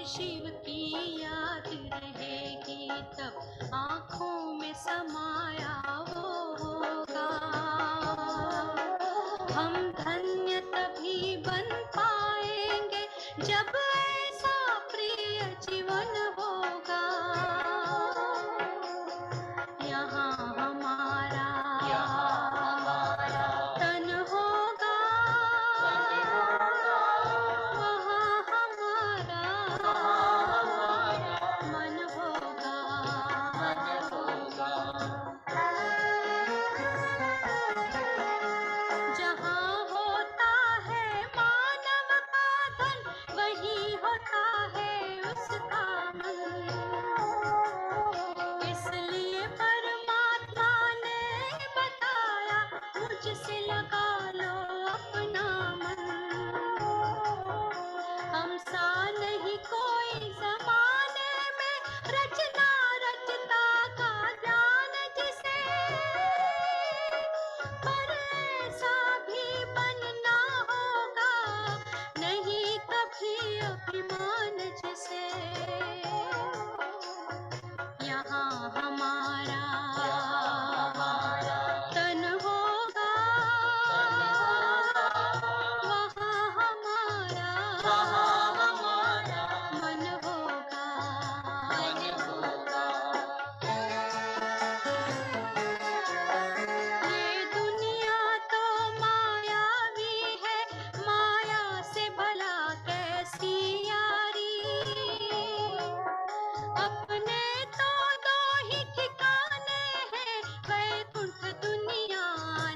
शिव की याद रहेगी तब आँखों में समाया वो होगा। हम धन्य तभी बन पाएंगे जब ऐसा प्रिय जीवन होगा। यहाँ हमारा तन होगा, वहाँ हमारा मन होगा। जहाँ होता है मानव का धन, वहीं होता है उसका मन। इसलिए परमात्मा ने बताया, मुझसे लगा लो अपना मन। हम सा नहीं कोई जमाने में, रचना रचता का ज्ञान जिसे, पर ऐसा भी बनना होगा नहीं कभी अभिमान जिसे। यहाँ हमारा तन होगा, वहाँ हमारा मन होगा। ये दुनिया तो मायावी है, माया से भला कैसी यारी। अपने तो दो ही ठिकाने हैं, वैकुंठ दुनिया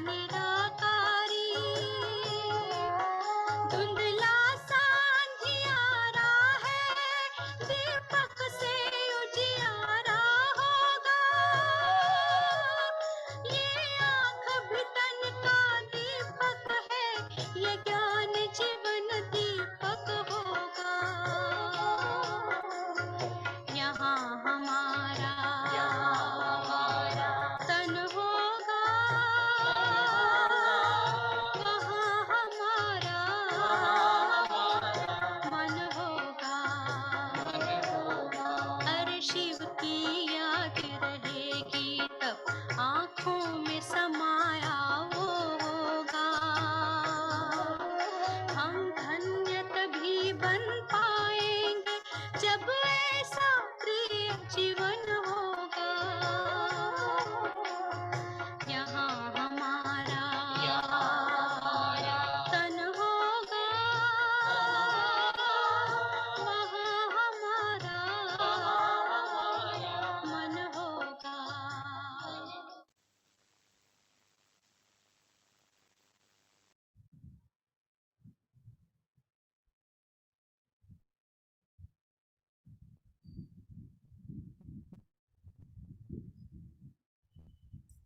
निराकारी। धुंधला सा अंधियारा है, दीपक से उजियारा होगा। ये आँख भी तन का दीपक है, ये ज्ञान जीवन दीपक होगा। यहाँ हमारा तन होगा, वहाँ हमारा मन होगा। अरे शिव की याद रहेगी तब आँखों में समाया वो होगा। हम धन्य तभी बन पाएंगे जब ऐसा प्रिय जीवन होगा। यहाँ हमारा तन होगा, वहाँ हमारा मन होगा।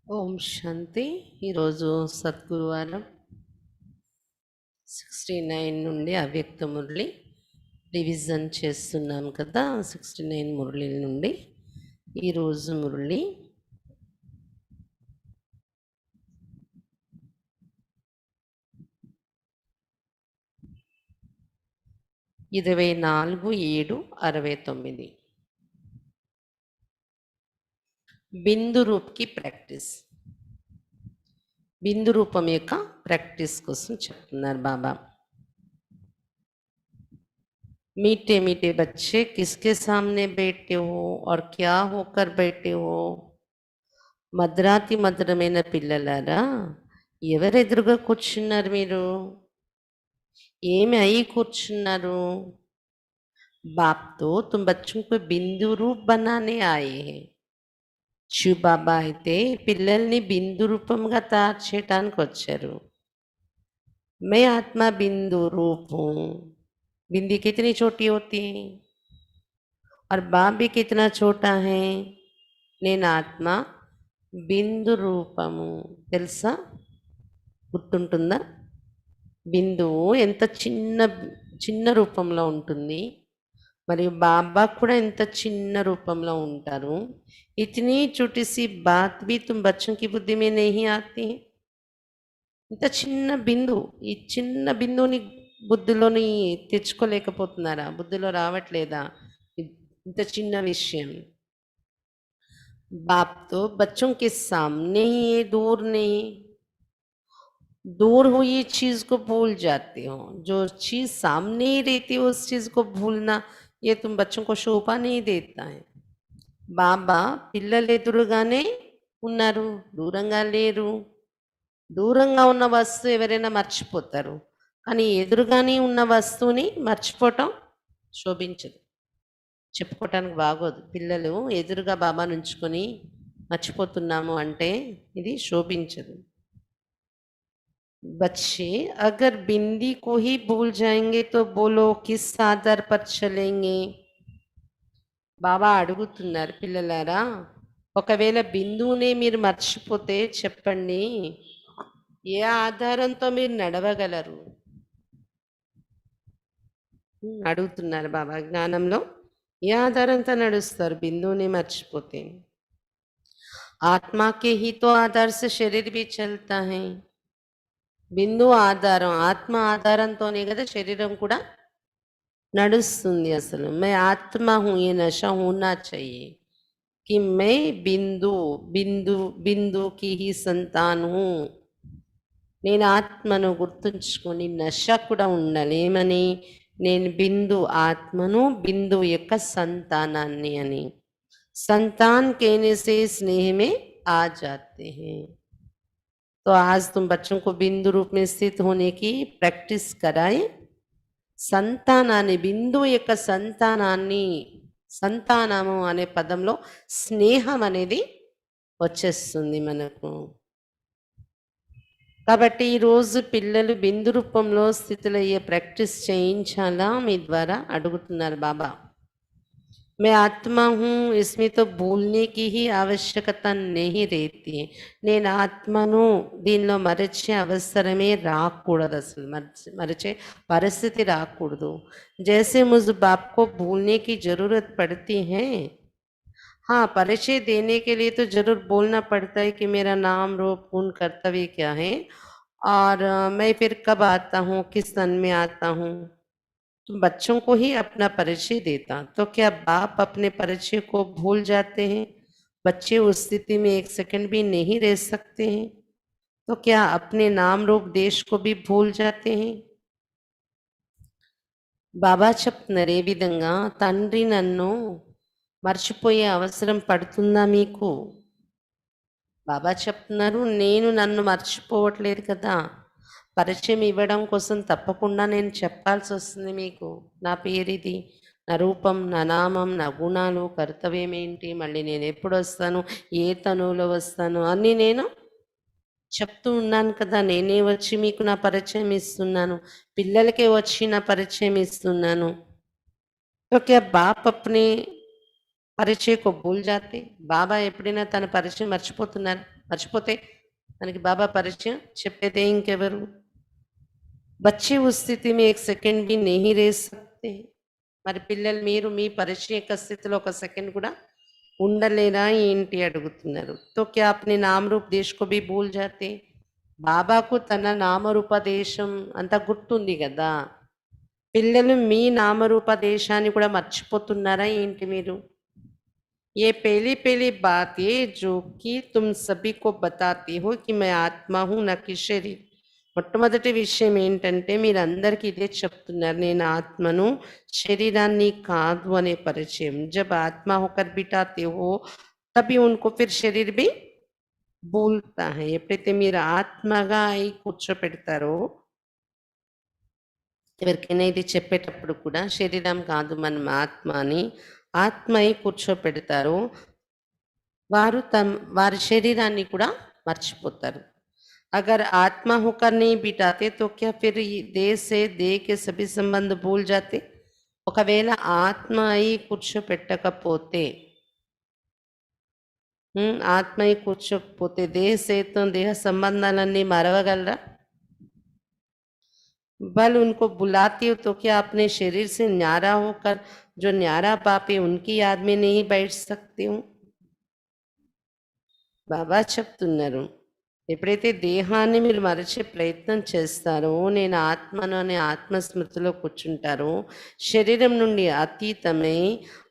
ఓం శాంతి. ఈరోజు సద్గురువారం 69 నుండి అవ్యక్త మురళి రివిజన్ చేస్తున్నాం కదా. 69 మురళిల నుండి ఈరోజు మురళి 24/7/69 బిందు రూప్ కి ప్రాక్టీస్. బిందు రూపం యొక్క ప్రాక్టీస్ కోసం చెప్తున్నారు బాబా. मीठे मीठे बच्चे किसके सामने बैठे हो और क्या होकर बैठे हो? మధురాతి మధురమైన పిల్లలారా, ఎవరెదురుగా కూర్చున్నారు మీరు? ఏమి అయి కూర్చున్నారు? బాప్ తో తుమ్ బచ్చోं को బిందు రూప్ बनाने आए हैं. శివ బాబా అయితే పిల్లల్ని బిందు రూపంగా తయారు చేయడానికి వచ్చారు. मैं आत्मा बिंदु रूप हूँ. बिंदी कितनी छोटी होती है और बाप भी कितना छोटा है. నేను ఆత్మ బిందు రూపము. తెలుసా? గుర్తుంటుందా? బిందువు ఎంత చిన్న రూపంలో ఉంటుంది, మరియు బాబా కూడా ఎంత చిన్న రూపంలో ఉంటారు. इतनी छोटी सी बात भी तुम बच्चों की बुद्धि में नहीं आती है. ఇంత చిన్న బిందు, ఈ చిన్న బిందువుని బుద్ధిలోని తెచ్చుకోలేకపోతున్నారా? బుద్ధిలో రావట్లేదా? ఇంత చిన్న విషయం. बाप तो बच्चों के सामने ही है, दूर नहीं। दूर हुई चीज को भूल जाते हो, जो चीज सामने ही रहती है उस चीज को भूलना, ये तुम बच्चों को शोभा नहीं देता है। బాబా పిల్లలు ఎదురుగానే ఉన్నారు, దూరంగా లేరు. దూరంగా ఉన్న వస్తువు ఎవరైనా మర్చిపోతారు, కానీ ఎదురుగానే ఉన్న వస్తువుని మర్చిపోవటం శోభించదు, చెప్పుకోవటానికి బాగోదు. పిల్లలు ఎదురుగా బాబాను ఉంచుకొని మర్చిపోతున్నాము అంటే ఇది శోభించదు. बच्चे अगर बिंदी को ही भूल जाएंगे तो बोलो किस आधार पर चलेंगे? బాబా అడుగుతున్నారు, పిల్లలారా ఒకవేళ బిందువునే మీరు మర్చిపోతే చెప్పండి, ఏ ఆధారంతో మీరు నడవగలరు? అడుగుతున్నారు బాబా. జ్ఞానంలో ఏ ఆధారంతో నడుస్తారు బిందువుని మర్చిపోతే? ఆత్మా కే హీ తో ఆధార్ సే శరీర్ భీ చల్తా హై. బిందువు ఆధారం, ఆత్మ ఆధారంతోనే కదా శరీరం కూడా నడుస్తుంది. అసలు मैं आत्मा हूँ, ये नशा होना चाहिए कि मैं बिंदु बिंदु बिंदु की ही संतान हूँ. నేను ఆత్మను గుర్తుంచుకొని నశ కూడా ఉండాలి. ఏమని? నేను బిందు ఆత్మను, బిందువు యొక్క సంతానాన్ని అని. संतान कहने से स्नेह में आ जाते हैं. तो आज तुम बच्चों को बिंदु रूप में स्थित होने की प्रैक्टिस कराए. సంతానాన్ని, బిందువు యొక్క సంతానాన్ని, సంతానము అనే పదంలో స్నేహం అనేది వచ్చేస్తుంది మనకు. కాబట్టి ఈరోజు పిల్లలు బిందు రూపంలో స్థితులయ్యే ప్రాక్టీస్ చేయించాలా మీ ద్వారా అడుగుతున్నారు బాబా. मैं आत्मा हूँ, इसमें तो भूलने की ही आवश्यकता नहीं रहती है. నేను ఆత్మను, దీనిలో మరచే అవసరమే రాకూడదు, అసలు మరచే పరిస్థితి రాకూడదు. जैसे मुझ बाप को भूलने की जरूरत पड़ती है, हाँ परिचय देने के लिए तो जरूर बोलना पड़ता है कि मेरा नाम रूप गुण कर्तव्य क्या है और मैं फिर कब आता हूँ, किस सन में आता हूँ. तो बच्चों को ही अपना परिचय देता, तो क्या बाप अपने परिचय को भूल जाते हैं? बच्चे उस स्थिति में एक सेकंड भी नहीं रह सकते हैं, तो क्या अपने नाम रूप देश को भी भूल जाते हैं? బాబా చెప్తున్నారు, ఏ విధంగా తండ్రి నన్ను మర్చిపోయే అవసరం పడుతుందా మీకు? బాబా చెప్తున్నారు, నేను నన్ను మర్చిపోవట్లేదు కదా, పరిచయం ఇవ్వడం కోసం తప్పకుండా నేను చెప్పాల్సి వస్తుంది మీకు. నా పేరు ఇది, నా రూపం, నా నామం, నా గుణాలు, కర్తవ్యం ఏంటి, మళ్ళీ నేను ఎప్పుడు వస్తాను, ఏ తనువులో వస్తాను అన్నీ నేను చెప్తూ ఉన్నాను కదా. నేనే వచ్చి మీకు నా పరిచయం ఇస్తున్నాను, పిల్లలకే వచ్చి నా పరిచయం ఇస్తున్నాను. तो क्या बाप अपने పరిచయ को भूल जाते? బాబా ఎప్పుడైనా తన పరిచయం మర్చిపోతే మనకి బాబా పరిచయం చెప్పేదే ఇంకెవరు? बच्चे उस स्थिति में एक सेकंड भी नहीं रह सकते. మరి పిల్లలు మీరు మీ పరిచయ యొక్క స్థితిలో ఒక సెకండ్ కూడా ఉండలేరా ఏంటి అడుగుతున్నారు. तो क्या अपने नाम रूप देश को भी भूल जाते? బాబాకు తన నామరూపదేశం అంతా గుర్తుంది కదా, పిల్లలు మీ నామరూపదేశాన్ని కూడా మర్చిపోతున్నారా ఏంటి మీరు? ये पहली पहली बात है जो कि तुम सभी को बताती हो कि मैं आत्मा हूँ ना कि शरीर. మొట్టమొదటి విషయం ఏంటంటే మీరందరికీ ఇదే చెప్తున్నారు, నేను ఆత్మను, శరీరాన్ని కాదు అనే పరిచయం. జబ్ ఆత్మ హోకర్ బిటాతే హో తभी उनको फिर शरीर भी భూల్తా హై. ఎప్పుడైతే మీరు ఆత్మగా అయి కూర్చోపెడతారో, ఎవరికైనా ఇది చెప్పేటప్పుడు కూడా శరీరం కాదు మనం ఆత్మ అని ఆత్మ అయి కూర్చోపెడతారో వారు వారి శరీరాన్ని కూడా మర్చిపోతారు. अगर आत्मा होकर नहीं बिठाते तो क्या फिर देह से देह के सभी संबंध भूल जाते? ఒకవేళ ఆత్మ అయి కూర్చోపెట్టకపోతే, ఆత్మ అయి కూర్చోకపోతే దేహ సేతం దేహ సంబంధాలన్నీ మరవగలరా? बल उनको बुलाती हो तो क्या अपने शरीर से न्यारा होकर जो न्यारा पापे उनकी याद में नहीं बैठ सकती हूँ? బాబా చెప్తున్నారు, ఎప్పుడైతే దేహాన్ని మీరు మరచే ప్రయత్నం చేస్తారో, నేను ఆత్మను అనే ఆత్మస్మృతిలో కూర్చుంటారో, శరీరం నుండి అతీతమై,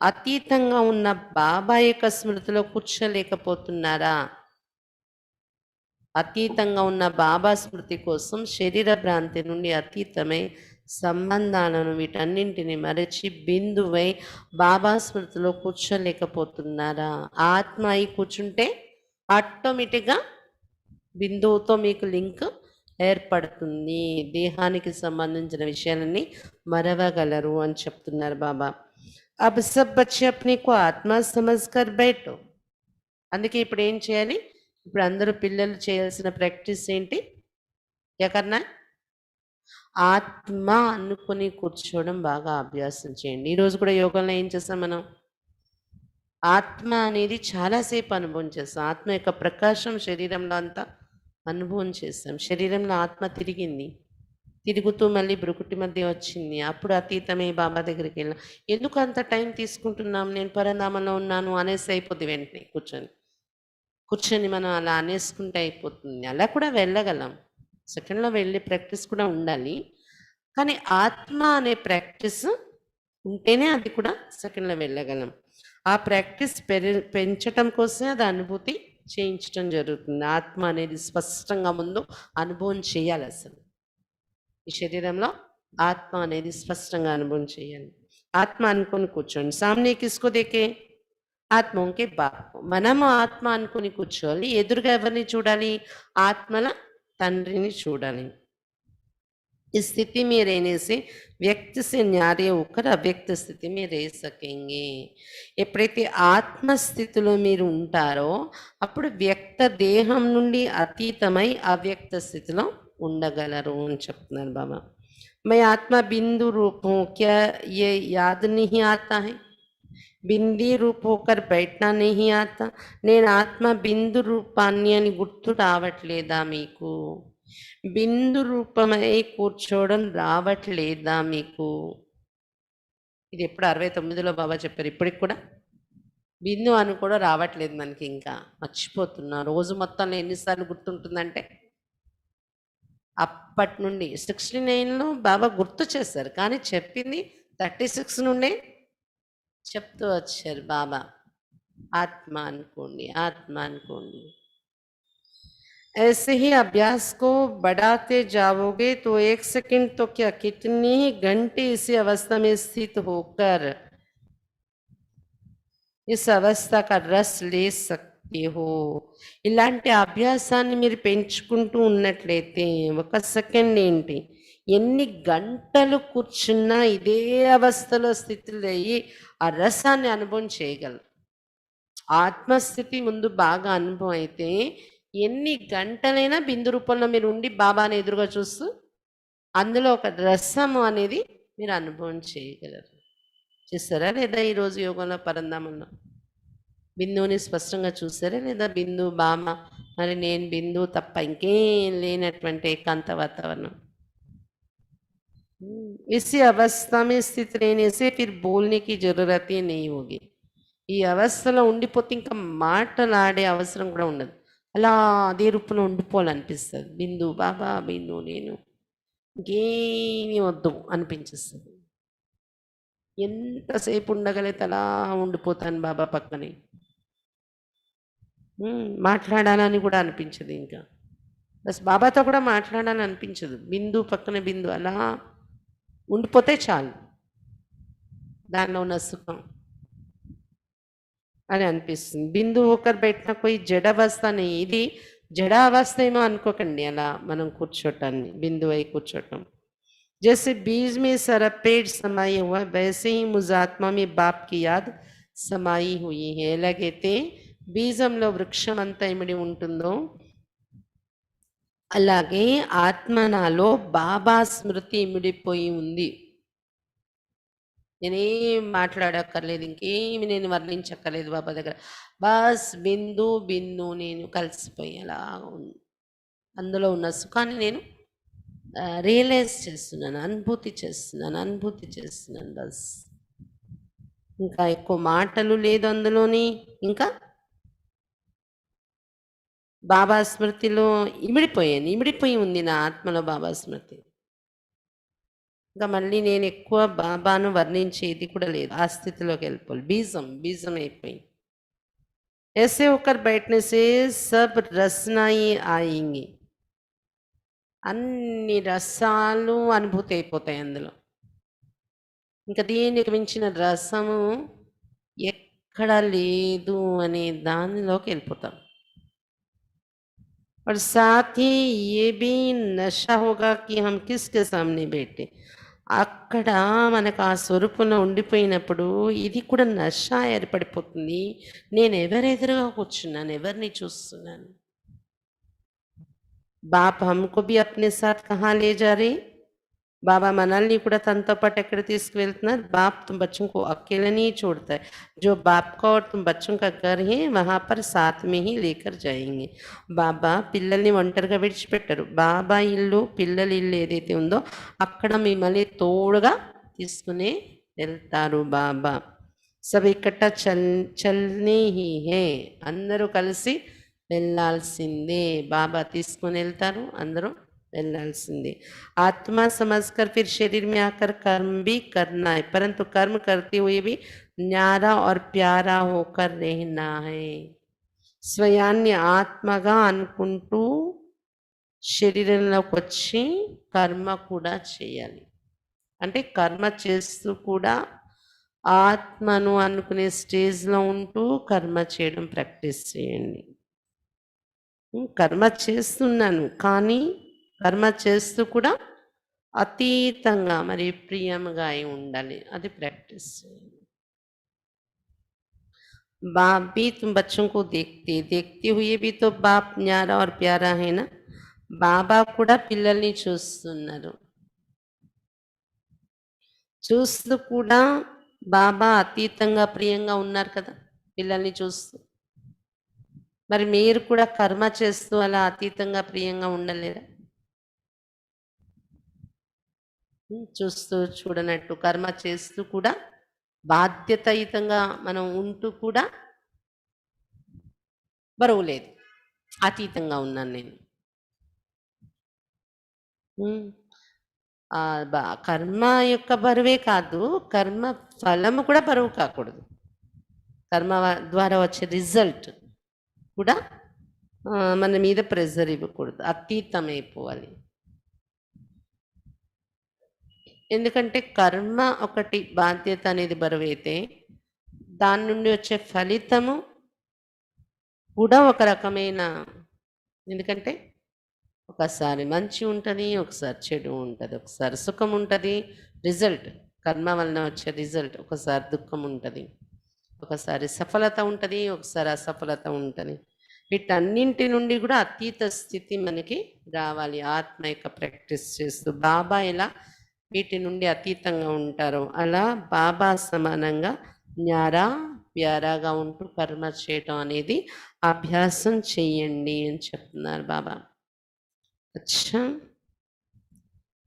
అతీతంగా ఉన్న బాబా యొక్క స్మృతిలో కూర్చోలేకపోతున్నారా? అతీతంగా ఉన్న బాబా స్మృతి కోసం శరీర భ్రాంతి నుండి అతీతమై, సంబంధాలను వీటన్నింటిని మరచి బిందువై బాబా స్మృతిలో కూర్చోలేకపోతున్నారా? ఆత్మ అయి కూర్చుంటే ఆటోమేటిక్గా బిందువుతో మీకు లింక్ ఏర్పడుతుంది. దేహానికి సంబంధించిన విషయాలన్నీ మరవగలరు అని చెప్తున్నారు బాబా. అబ్ సబ్ బచ్చే అప్నే కో ఆత్మ సమజ్ కర్ బైఠో. అందుకే ఇప్పుడు ఏం చేయాలి? ఇప్పుడు అందరూ పిల్లలు చేయాల్సిన ప్రాక్టీస్ ఏంటి? క్యా కర్నా హై? ఆత్మ అనుకుని కూర్చోవడం బాగా అభ్యాసం చేయండి. ఈరోజు కూడా యోగంలో ఏం చేస్తాం మనం? ఆత్మ అనేది చాలాసేపు అనుభవం చేస్తాం. ఆత్మ యొక్క ప్రకాశం శరీరంలో అంతా అనుభవం చేస్తాం. శరీరంలో ఆత్మ తిరిగింది. తిరుగుతూ మళ్ళీ బ్రుకుటి మధ్య వచ్చింది. అప్పుడు అతీతమే బాబా దగ్గరికి వెళ్ళాం. ఎందుకు అంత టైం తీసుకుంటున్నాం? నేను పరనామంలో ఉన్నాను అనేసి అయిపోద్ది వెంటనే కూర్చొని. కూర్చొని మనం అలా అనేసుకుంటే అయిపోతుంది. అలా కూడా వెళ్ళగలం. సెకండ్‌లో వెళ్ళే ప్రాక్టీస్ కూడా ఉండాలి. కానీ ఆత్మ అనే ప్రాక్టీస్ ఉంటేనే అది కూడా సెకండ్‌లో వెళ్ళగలం. ఆ ప్రాక్టీస్ పెంచటం కోసమే అది అనుభూతి చేయించటం జరుగుతుంది. ఆత్మ అనేది స్పష్టంగా ముందు అనుభవం చేయాలి అసలు. ఈ శరీరంలో ఆత్మ అనేది స్పష్టంగా అనుభవం చేయాలి. ఆత్మ అనుకొని కూర్చోండి. సామ్నే కిస్కో దేకే? ఆత్మకి బాపు. మనము ఆత్మ అనుకుని కూర్చోవాలి. ఎదురుగా ఎవరిని చూడాలి? ఆత్మల తండ్రిని చూడాలి. इस स्थिति में रहने से व्यक्ति से न्यारे होकर अव्यक्त స్థితి में रह सकेंगे. ఎప్పుడైతే ఆత్మస్థితిలో మీరు ఉంటారో అప్పుడు వ్యక్త దేహం నుండి అతీతమై అవ్యక్త స్థితిలో ఉండగలరు అని చెప్తున్నారు బాబా. मैं आत्मा बिंदु रूप हूँ, क्या ये याद नहीं आता है? బిందీ రూప్ హోకర్ బయటనా नहीं आता. నేను ఆత్మ బిందు రూపాన్ని అని గుర్తు రావట్లేదా మీకు? బిందు రూపమై కూర్చోవడం రావట్లేదా మీకు? ఇది ఎప్పుడు 69లో బాబా చెప్పారు. ఇప్పటికి కూడా బిందు అని కూడా రావట్లేదు మనకి, ఇంకా మర్చిపోతున్నా. రోజు మొత్తంలో ఎన్నిసార్లు గుర్తుంటుందంటే అప్పటి నుండి 69లో బాబా గుర్తు చేశారు. కానీ చెప్పింది 36 నుండే చెప్తూ వచ్చారు బాబా. ఆత్మ అనుకోండి, ఆత్మ అనుకోండి. ऐसे ही अभ्यास को बढ़ाते जाओगे तो 1 सेकंड तो क्या कितनी ही घंटे इसी अवस्था में स्थित होकर इस अवस्था का रस ले सकते हो. ఇలాంటి అభ్యాసాన్ని మీరు పెంచుకుంటూ ఉన్నట్లయితే 1 సెకండ్ ఏంటి, ఎన్ని గంటలు కూర్చున్నా ఇదే అవస్థలో స్థితిలో అయ్యి ఆ రసాన్ని అనుభవం చేయగలరు. ఆత్మస్థితి ముందు బాగా అనుభవం అయితే ఎన్ని గంటలైనా బిందు రూపంలో మీరు ఉండి బాబాని ఎదురుగా చూస్తూ అందులో ఒక రసము అనేది మీరు అనుభవం చేయగలరు. చూస్తారా లేదా ఈరోజు యోగంలో పరంధామంలో బిందువుని స్పష్టంగా చూసారా లేదా? బిందు బామ, మరి నేను బిందు తప్ప ఇంకేం లేనటువంటి ఏకాంత వాతావరణం. इसी अवस्था में स्थित रहने से फिर बोलने की जरूरत ही नहीं होगी. ఈ అవస్థలో ఉండిపోతే ఇంకా మాటలాడే అవసరం కూడా ఉండదు. అలా అదే రూపంలో ఉండిపోవాలనిపిస్తుంది. బిందు బాబా, బిందు నేను, ఇంకేమీ వద్దు అనిపించేస్తుంది. ఎంతసేపు ఉండగలిగితే అలా ఉండిపోతాను బాబా పక్కనే. మాట్లాడాలని కూడా అనిపించదు. ఇంకా బస్ బాబాతో కూడా మాట్లాడాలని అనిపించదు. బిందు పక్కన బిందు అలా ఉండిపోతే చాలు, దానిలో ఉన్న సుఖం అని అనిపిస్తుంది. బిందు ఒకరు పెట్టిన कोई జడ అవస్థ అని, ఇది జడ అవస్థ ఏమో అనుకోకండి అలా మనం కూర్చోటాన్ని, బిందు అయి కూర్చోటం. जैसे बीज में सरपेट समाई हुआ वैसे ही मुझ आत्मा में बाप की याद समाई हुई है. ఎలాగైతే బీజంలో వృక్షం అంతా ఇమిడి ఉంటుందో అలాగే ఆత్మ నాలో బాబా స్మృతి ఇమిడిపోయి ఉంది. నేనేం మాట్లాడక్కర్లేదు, ఇంకేమి నేను వర్ణించక్కర్లేదు బాబా దగ్గర. బస్ బిందు బిందు నేను కలిసిపోయి అలా అందులో ఉన్న సుఖాన్ని నేను రియలైజ్ చేస్తున్నాను, అనుభూతి చేస్తున్నాను బస్. ఇంకా ఎక్కువ మాటలు లేదు అందులోని, ఇంకా బాబా స్మృతిలో ఇమిడిపోయి ఉంది నా ఆత్మలో బాబా స్మృతి. ఇంకా మళ్ళీ నేను ఎక్కువ బాబాను వర్ణించేది కూడా లేదు. ఆ స్థితిలోకి వెళ్ళిపోవాలి. బీజం అయిపోయింది. ऐसे होकर बैठने से सब रसनाएं आएंगी. అన్ని రసాలు అనుభూతి అయిపోతాయి అందులో. ఇంకా దీనికి మించిన రసము ఎక్కడా లేదు అనే దానిలోకి వెళ్ళిపోతాం. और साथ ही ये भी नशा होगा कि हम किसके सामने बैठे. అక్కడ మనకు ఆ స్వరూపంలో ఉండిపోయినప్పుడు ఇది కూడా నష ఏర్పడిపోతుంది. నేను ఎవరెదురుగా కూర్చున్నాను, ఎవరిని చూస్తున్నాను. बाप हमको भी अपने साथ कहाँ ले जा रहे. बाबा మనల్ని కూడా తనతో పాటు ఎక్కడ తీసుకువెళ్తున్నారు. बाप तुम बच्चों को अकेले नहीं छोड़ता है. जो बाप का और तुम बच्चों का घर है वहाँ पर साथ में ही लेकर जाएंगे. బాబా పిల్లల్ని ఒంటరిగా విడిచిపెట్టరు. బాబా ఇల్లు పిల్లల ఇల్లు ఏదైతే ఉందో అక్కడ మిమ్మల్ని తోడుగా తీసుకుని వెళ్తారు బాబా. सब इकट्ठा चलने ही है. అందరూ కలిసి వెళ్ళాల్సిందే. బాబా తీసుకుని వెళ్తారు, అందరూ వెళ్ళాల్సిందే. आत्मा समझकर फिर शरीर में आकर कर्म भी करना है, परंतु कर्म करते हुए भी न्यारा और प्यारा होकर रहना है. స్వయాన్ని ఆత్మగా అనుకుంటూ శరీరంలోకి వచ్చి కర్మ కూడా చేయాలి. అంటే కర్మ చేస్తూ కూడా ఆత్మను అనుకునే స్టేజ్లో ఉంటూ కర్మ చేయడం ప్రాక్టీస్ చేయండి. కర్మ చేస్తున్నాను కానీ కర్మ చేస్తూ కూడా అతీతంగా మరి ప్రియంగా అయి ఉండాలి. అది ప్రాక్టీస్ చేయండి. बाप भी तुम बच्चों को देखते हुए भी तो बाप न्यारा और प्यारा है ना. బాబా కూడా పిల్లల్ని చూస్తున్నారు. చూస్తూ కూడా బాబా అతీతంగా ప్రియంగా ఉన్నారు కదా పిల్లల్ని చూస్తూ. మరి మీరు కూడా కర్మ చేస్తూ అలా అతీతంగా ప్రియంగా ఉండలేరా? చూస్తూ చూడనట్టు కర్మ చేస్తూ కూడా బాధ్యతాయుతంగా మనం ఉంటూ కూడా బరువు లేదు, అతీతంగా ఉన్నాను నేను. కర్మ యొక్క బరువే కాదు, కర్మ ఫలము కూడా బరువు కాకూడదు. కర్మ ద్వారా వచ్చే రిజల్ట్ కూడా మన మీద ప్రెజర్ ఇవ్వకూడదు, అతీతమైపోవాలి. ఎందుకంటే కర్మ ఒకటి బాధ్యత అనేది బరువైతే దాని నుండి వచ్చే ఫలితము కూడా ఒక రకమైన, ఎందుకంటే ఒకసారి మంచి ఉంటుంది, ఒకసారి చెడు ఉంటుంది, ఒకసారి సుఖం ఉంటుంది. రిజల్ట్ కర్మ వలన వచ్చే రిజల్ట్ ఒకసారి దుఃఖం ఉంటుంది, ఒకసారి సఫలత ఉంటుంది, ఒకసారి అసఫలత ఉంటుంది. వీటన్నింటి నుండి కూడా అతీత స్థితి మనకి రావాలి ఆత్మ యొక్క ప్రాక్టీస్ చేస్తూ. బాబా ఎలా వీటి నుండి అతీతంగా ఉంటారో అలా బాబా సమానంగా న్యారా ప్యారాగా ఉంటూ కర్మ చేయటం అనేది అభ్యాసం చేయండి అని చెప్తున్నారు బాబా. अच्छा,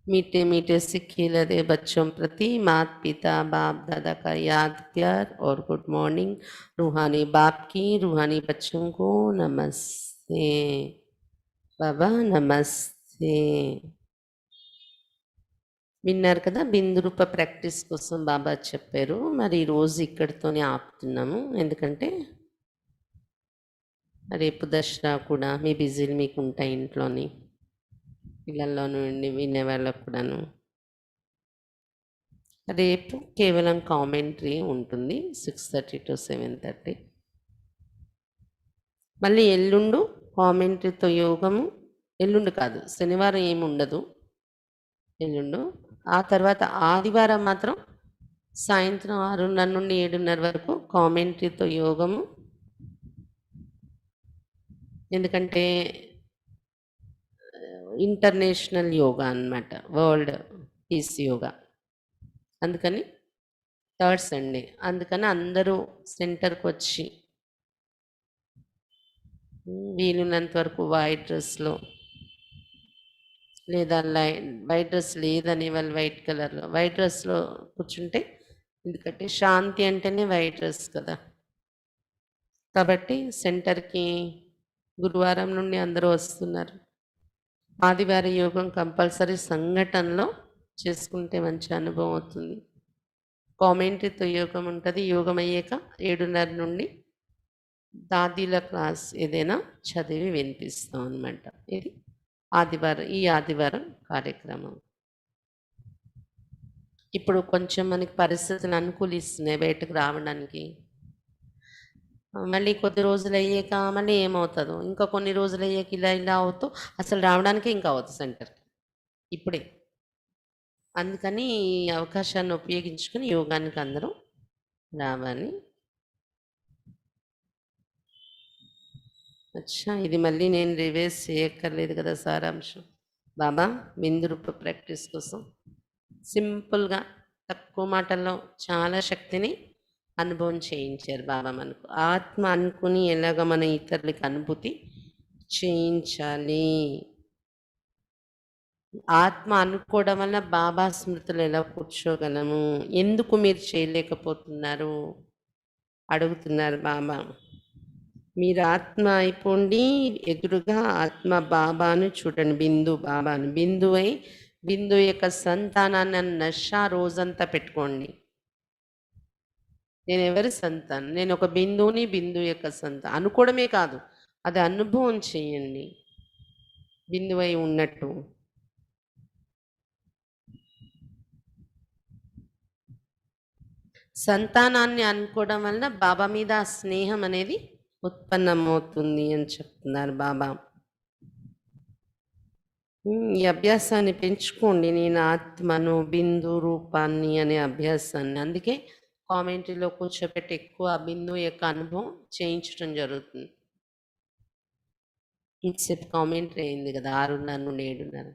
मीठे मीठे से खिलते बच्चों प्रति माता पिता बाप दादा का याद प्यार और गुड मॉर्निंग. रूहानी बाप की रूहानी बच्चों को नमस्ते. बाबा नमस्ते. విన్నారు కదా, బిందు రూప ప్రాక్టీస్ కోసం బాబా చెప్పారు. మరి ఈరోజు ఇక్కడితోనే ఆపుతున్నాము, ఎందుకంటే రేపు దసరా కూడా మీ బిజీలు మీకు ఉంటాయి ఇంట్లోని, పిల్లల్లో నుండి వినే వాళ్ళకు కూడాను. రేపు కేవలం కామెంటరీ ఉంటుంది 6:30 to 7:30. మళ్ళీ ఎల్లుండు కామెంటరీతో యోగము. ఎల్లుండు కాదు, శనివారం ఏమి ఉండదు ఎల్లుండు. ఆ తర్వాత ఆదివారం మాత్రం సాయంత్రం 6:30 నుండి 7:30 వరకు కామెంటరీతో యోగము. ఎందుకంటే ఇంటర్నేషనల్ యోగా అన్నమాట, వరల్డ్ పీస్ యోగా. అందుకని థర్డ్ సండే, అందుకని అందరూ సెంటర్కి వచ్చి వీలున్నంత వరకు వైట్ డ్రెస్లో, లేదా వైట్ డ్రెస్ లేదని వాళ్ళు వైట్ కలర్లో, వైట్ డ్రెస్లో కూర్చుంటే, ఎందుకంటే శాంతి అంటేనే వైట్ డ్రెస్ కదా. కాబట్టి సెంటర్కి గురువారం నుండి అందరూ వస్తున్నారు. ఆదివారం యోగం కంపల్సరీ సంఘటనలో చేసుకుంటే మంచి అనుభవం అవుతుంది. కామెంటరీతో యోగం ఉంటుంది. యోగం అయ్యాక 7:30 నుండి దాదీల క్లాస్ ఏదైనా చదివి వినిపిస్తాం అనమాట. ఇది ఈ ఆదివారం కార్యక్రమం. ఇప్పుడు కొంచెం మనకి పరిస్థితులు అనుకూలిస్తున్నాయి బయటకు రావడానికి. మళ్ళీ కొద్ది రోజులు అయ్యాక మళ్ళీ ఏమవుతుందో, ఇంకా కొన్ని రోజులు అయ్యాక ఇలా ఇలా అవుతూ అసలు రావడానికే ఇంకా అవుతుంది సెంటర్కి ఇప్పుడే. అందుకని ఈ అవకాశాన్ని ఉపయోగించుకొని యోగానికి అందరూ రావాలి. అచ్చా, ఇది మళ్ళీ నేను రివైజ్ చేయక్కర్లేదు కదా సారాంశం. బాబా బిందు రూప ప్రాక్టీస్ కోసం సింపుల్గా తక్కువ మాటల్లో చాలా శక్తిని అనుభవం చేయించారు బాబా మనకు. ఆత్మ అనుకుని ఎలాగ మన ఇతరులకి అనుభూతి చేయించాలి. ఆత్మ అనుకోవడం వల్ల బాబా స్మృతులు ఎలా కూర్చోగలము, ఎందుకు మీరు చేయలేకపోతున్నారు అడుగుతున్నారు బాబా. మీరు ఆత్మ అయిపోండి, ఎదురుగా ఆత్మ బాబాను చూడండి, బిందు బాబాను. బిందువై బిందు యొక్క సంతానాన్ని నష రోజంతా పెట్టుకోండి. నేను ఎవరి సంతానం? నేను ఒక బిందువుని, బిందు యొక్క సంతానం అనుకోవడమే కాదు, అది అనుభవం చేయండి బిందువై ఉన్నట్టు. సంతానాన్ని అనుకోవడం వలన బాబా మీద ఆ స్నేహం అనేది ఉత్పన్నమవుతుంది అని చెప్తున్నారు బాబా. ఈ అభ్యాసాన్ని పెంచుకోండి, నేను ఆత్మను బిందు రూపాన్ని అనే అభ్యాసాన్ని. అందుకే కామెంటరీలో కూర్చోపెట్టి ఎక్కువ బిందు యొక్క అనుభవం చేయించడం జరుగుతుంది. ఇంతసేపు కామెంటరీ అయింది కదా 6:30 నుండి 7:30.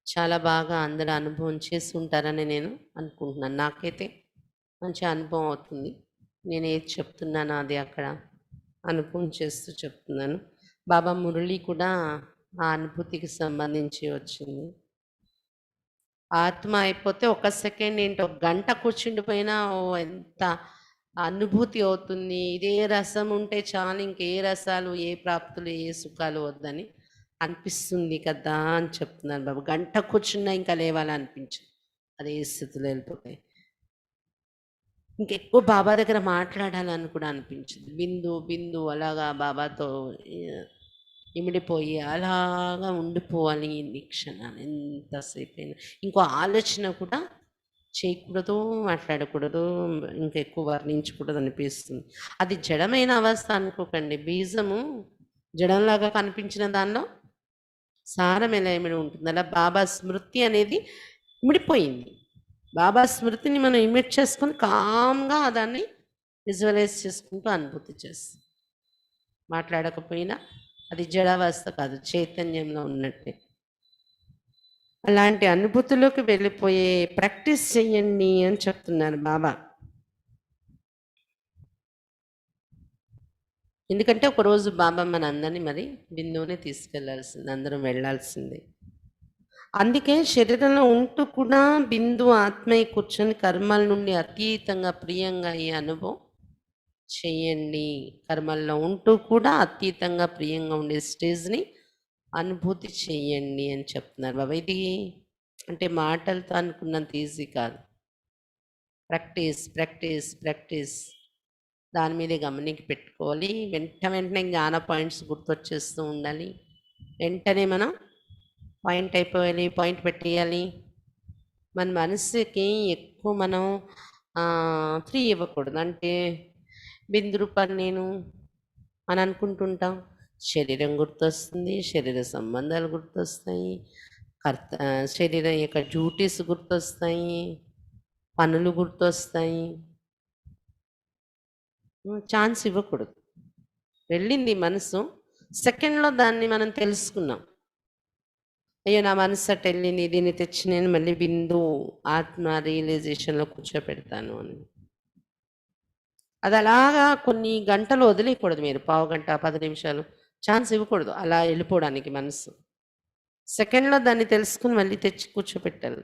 చాలా బాగా అందరూ అనుభవం చేసి ఉంటారని నేను అనుకుంటున్నాను. నాకైతే మంచి అనుభవం అవుతుంది. నేను ఏది చెప్తున్నానో అది అక్కడ అనుభవం చేస్తూ చెప్తున్నాను. బాబా మురళి కూడా ఆ అనుభూతికి సంబంధించి వచ్చింది. ఆత్మ అయిపోతే ఒక సెకండ్ ఏంటి, ఒక గంట కూర్చుండిపోయినా ఎంత అనుభూతి అవుతుంది. ఇదే రసం ఉంటే చాలు, ఇంకే రసాలు, ఏ ప్రాప్తులు, ఏ సుఖాలు వద్దని అనిపిస్తుంది కదా అని చెప్తున్నారు బాబు. గంట కూర్చున్నా ఇంకా లేవాలనిపించదు, అదే స్థితిలో వెళ్ళిపోతాయి. ఇంకెక్కువ బాబా దగ్గర మాట్లాడాలని కూడా అనిపించింది. బిందు బిందు అలాగా బాబాతో ఇమిడిపోయి అలాగా ఉండిపోవాలి ఇన్ని క్షణాలు, ఎంతసేపు అయినా. ఇంకో ఆలోచన కూడా చేయకూడదు, మాట్లాడకూడదు, ఇంకా ఎక్కువ వర్ణించకూడదు అనిపిస్తుంది. అది జడమైన అవస్థ అనుకోకండి. బీజము జడంలాగా కనిపించిన దానిలో సారం ఎలా ఇమిడి ఉంటుంది, అలా బాబా స్మృతి అనేది ఇమిడిపోయింది. బాబా స్మృతిని మనం ఇమిట్ చేసుకొని కామ్గా దాన్ని విజువలైజ్ చేసుకుంటూ అనుభూతి చేస్తాం. మాట్లాడకపోయినా అది జడావస్థ కాదు, చైతన్యంలో ఉన్నట్టే. అలాంటి అనుభూతిలోకి వెళ్ళిపోయే ప్రాక్టీస్ చెయ్యండి అని చెప్తున్నారు బాబా. ఎందుకంటే ఒకరోజు బాబా మన అందరినీ మరి బిందువునే తీసుకెళ్లాల్సింది, అందరం వెళ్ళాల్సిందే. అందుకే శరీరంలో ఉంటూ కూడా బిందు ఆత్మయ్య కూర్చొని కర్మల నుండి అతీతంగా ప్రియంగా ఈ అనుభవం చేయండి. కర్మల్లో ఉంటూ కూడా అతీతంగా ప్రియంగా ఉండే స్టేజ్ని అనుభూతి చేయండి అని చెప్తున్నారు బాబా. ఇది అంటే మాటలతో అనుకున్నంత ఈజీ కాదు. ప్రాక్టీస్ ప్రాక్టీస్ ప్రాక్టీస్ దాని మీదే గమనికి పెట్టుకోవాలి. వెంటనే జ్ఞాన పాయింట్స్ గుర్తొచ్చేస్తూ ఉండాలి. వెంటనే మనం పాయింట్ అయిపోయాలి, పాయింట్ పెట్టేయాలి. మన మనసుకి ఎక్కువ మనం ఫ్రీ ఇవ్వకూడదు. అంటే బిందు రూపాన్ని నేను అని అనుకుంటుంటాం, శరీరం గుర్తొస్తుంది, శరీర సంబంధాలు గుర్తొస్తాయి, శరీరం యొక్క డ్యూటీస్ గుర్తొస్తాయి, పనులు గుర్తొస్తాయి. ఛాన్స్ ఇవ్వకూడదు. వెళ్ళింది మనసు, సెకండ్లో దాన్ని మనం తెలుసుకున్నాం. అయ్యో నా మనసు అటు వెళ్ళింది, దీన్ని తెచ్చి నేను మళ్ళీ బిందు ఆత్మ రియలైజేషన్లో కూర్చోపెడతాను అని. అది అలాగా కొన్ని గంటలు వదిలేయకూడదు. మీరు పావు గంట 10 నిమిషాలు ఛాన్స్ ఇవ్వకూడదు అలా వెళ్ళిపోవడానికి మనసు. సెకండ్లో దాన్ని తెలుసుకుని మళ్ళీ తెచ్చి కూర్చోపెట్టాలి.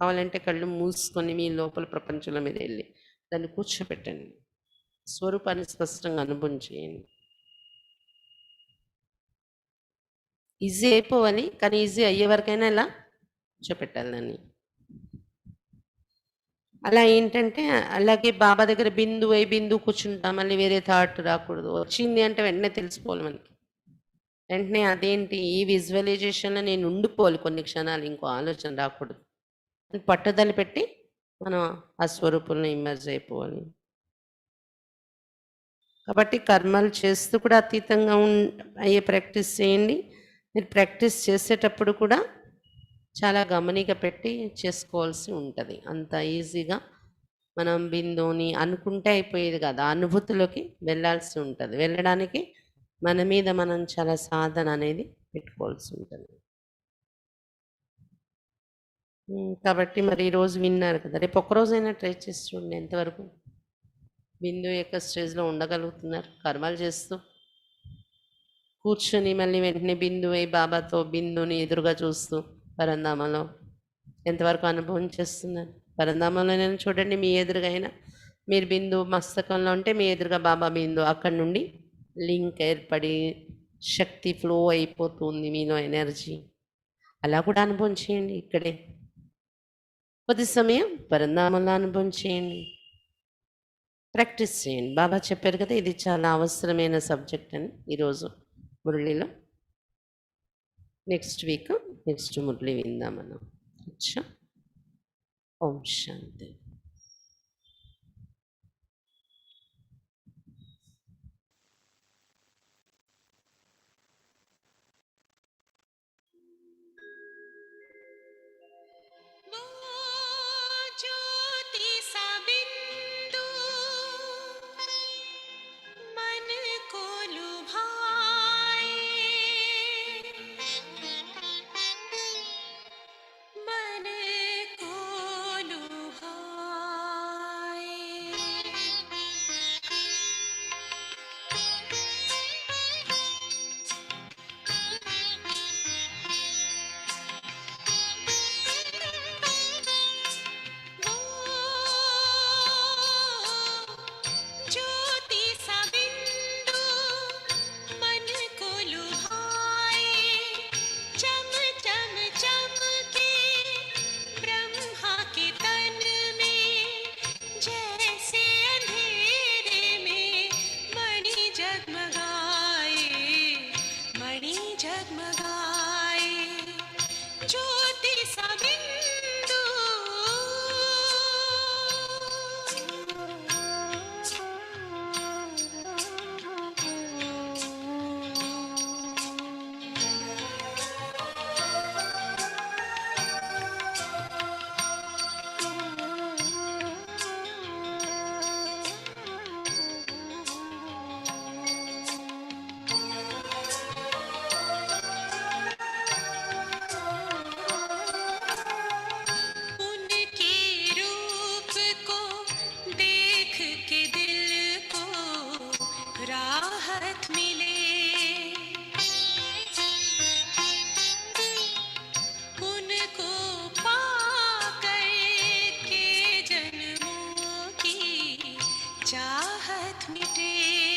కావాలంటే కళ్ళు మూసుకొని మీ లోపల ప్రపంచంలో మీద వెళ్ళి దాన్ని కూర్చోపెట్టండి. స్వరూపాన్ని స్పష్టంగా అనుభవం చేయండి. ఈజీ అయిపోవాలి. కానీ ఈజీ అయ్యే వరకైనా ఇలా కూర్చోపెట్టాలి దాన్ని. అలా ఏంటంటే అలాగే బాబా దగ్గర బిందువు అయి బిందువు కూర్చుంటాం. మళ్ళీ వేరే థాట్ రాకూడదు. వచ్చింది అంటే వెంటనే తెలిసిపోవాలి మనకి. వెంటనే అదేంటి ఈ విజువలైజేషన్‌లో నేను ఉండిపోవాలి కొన్ని క్షణాలు. ఇంకో ఆలోచన రాకూడదు. అని పట్టుదల పెట్టి మనం ఆ స్వరూపంలో ఇమర్జ్ అయిపోవాలి. కాబట్టి కర్మలు చేస్తూ కూడా అతీతంగా అయ్యే ప్రాక్టీస్ చేయండి. మీరు ప్రాక్టీస్ చేసేటప్పుడు కూడా చాలా గమనిక పెట్టి చేసుకోవాల్సి ఉంటుంది. అంత ఈజీగా మనం బిందువుని అనుకుంటే అయిపోయేది కాదు. ఆ అనుభూతిలోకి వెళ్ళాల్సి ఉంటుంది. వెళ్ళడానికి మన మీద మనం చాలా సాధన అనేది పెట్టుకోవాల్సి ఉంటుంది. కాబట్టి మరి ఈరోజు విన్నారు కదా! రేపు ఒక్కరోజైనా ట్రై చేసి చూడండి ఎంతవరకు బిందువు యొక్క స్టేజ్‌లో ఉండగలుగుతున్నారు. కర్మలు చేస్తూ కూర్చొని మళ్ళీ వెంటనే బిందువై బాబాతో బిందువుని ఎదురుగా చూస్తూ పరంధామంలో ఎంతవరకు అనుభవం చేస్తున్నారు. పరంధామంలోనైనా చూడండి, మీ ఎదురుగా అయినా మీరు బిందువు మస్తకంలో ఉంటే మీ ఎదురుగా బాబా బిందువు, అక్కడి నుండి లింక్ ఏర్పడి శక్తి ఫ్లో అయిపోతుంది మీలో ఎనర్జీ. అలా కూడా అనుభవం చేయండి. ఇక్కడే కొద్ది సమయం పరంధామంలో అనుభవం చేయండి, ప్రాక్టీస్ చేయండి. బాబా చెప్పారు కదా, ఇది చాలా అవసరమైన సబ్జెక్ట్ అని ఈరోజు మురళిలో. నెక్స్ట్ వీక్ నెక్స్ట్ మురళి విందాం మనం. అచ్చా, ఓం శాంతి. वो ज्योति सा बिंदु मन को लुभाए, मन को लुभाए। वो ज्योति सा बिंदु मन को लुभाए, चम चम चमके ब्रह्मा के तन में, जैसे अंधेरे में मणि जगमगाए, मणि जगमगाए। ज्योति सा बिंदु उनके रूप को देख के दिल को राहत मिले, उनको पाकर के जन्मों की चाहत मिटे।